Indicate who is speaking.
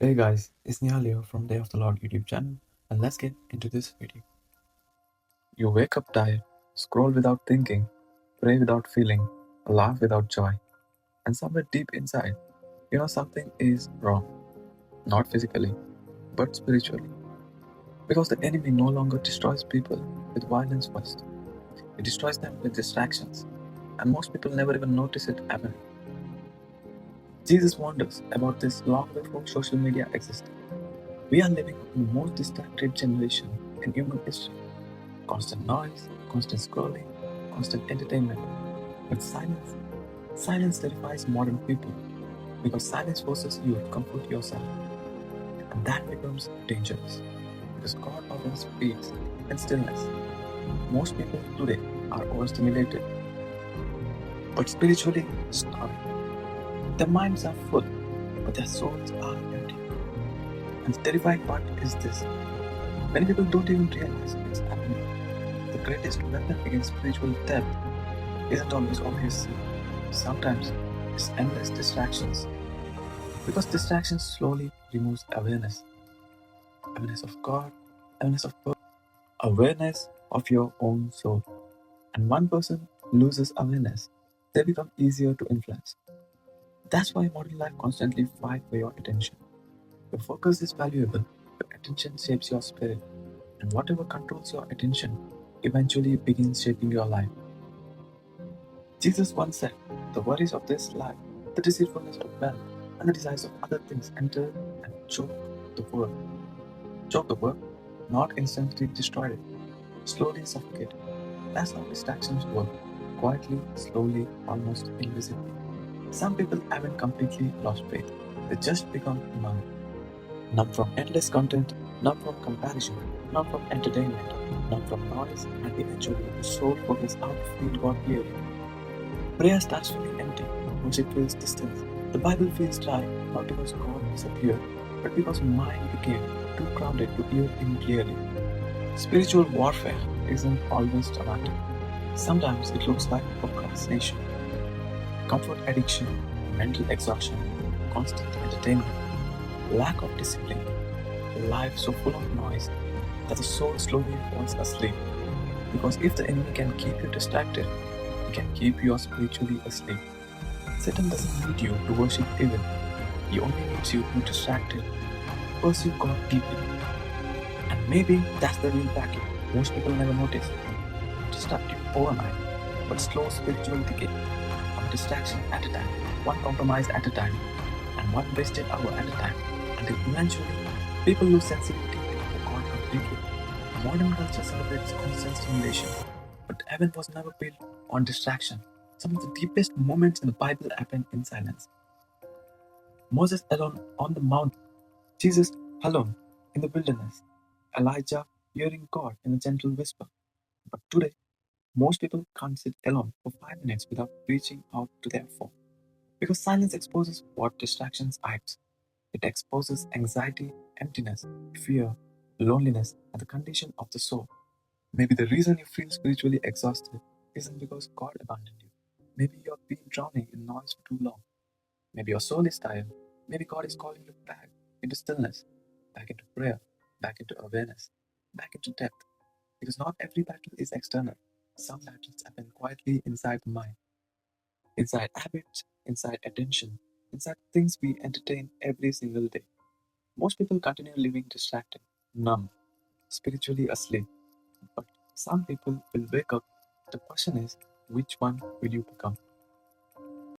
Speaker 1: Hey guys, it's Nihal here from Day of the Lord YouTube channel, and let's get into this video. You wake up tired, scroll without thinking, pray without feeling, laugh without joy, and somewhere deep inside, you know something is wrong. Not physically, but spiritually. Because the enemy no longer destroys people with violence first, he destroys them with distractions, and most people never even notice it happen. Jesus warned us about this long before social media existed. We are living in the most distracted generation in human history. Constant noise, constant scrolling, constant entertainment. But silence terrifies modern people because silence forces you to comfort yourself. And that becomes dangerous because God often speaks in stillness. Most people today are overstimulated, but spiritually starving. Their minds are full, but their souls are empty. And the terrifying part is this: many people don't even realize it's happening. The greatest weapon against spiritual depth isn't always obvious. Sometimes it's endless distractions. Because distractions slowly removes awareness. Awareness of God, awareness of purpose, awareness of your own soul. And one person loses awareness, they become easier to influence. That's why modern life constantly fights for your attention. Your focus is valuable, your attention shapes your spirit, and whatever controls your attention eventually begins shaping your life. Jesus once said, "The worries of this life, the deceitfulness of wealth, and the desires of other things enter and choke the word. Choke the word, not instantly destroy it, slowly suffocate it." That's how distractions work, quietly, slowly, almost invisibly. Some people haven't completely lost faith, they just become numb. Numb from endless content, numb from comparison, numb from entertainment, numb from noise, and eventually the soul forgets how to feel God clearly. Prayer starts feeling empty, worship feels distant, the Bible feels dry, not because God disappeared, but because mind became too crowded to hear Him clearly. Spiritual warfare isn't always dramatic. Sometimes it looks like procrastination, comfort addiction, mental exhaustion, constant entertainment, lack of discipline, a life so full of noise that the soul slowly falls asleep. Because if the enemy can keep you distracted, he can keep you spiritually asleep. Satan doesn't need you to worship evil. He only needs you to be distracted, pursue God deeply. And maybe that's the real package most people never notice. Destructive overnight, but slow spiritual decay. One distraction at a time, one compromise at a time, and one wasted hour at a time. Until eventually, people lose sensitivity to God completely. Modern culture celebrates constant stimulation, but heaven was never built on distraction. Some of the deepest moments in the Bible happen in silence. Moses alone on the mountain, Jesus alone in the wilderness, Elijah hearing God in a gentle whisper. But today, most people can't sit alone for 5 minutes without reaching out to their phone. Because silence exposes what distractions hides. It exposes anxiety, emptiness, fear, loneliness, and the condition of the soul. Maybe the reason you feel spiritually exhausted isn't because God abandoned you. Maybe you have been drowning in noise for too long. Maybe your soul is tired. Maybe God is calling you back into stillness, back into prayer, back into awareness, back into depth. Because not every battle is external. Some battles happen quietly inside the mind, inside habits, inside attention, inside things we entertain every single day. Most people continue living distracted, numb, spiritually asleep. But some people will wake up. The question is, which one will you become?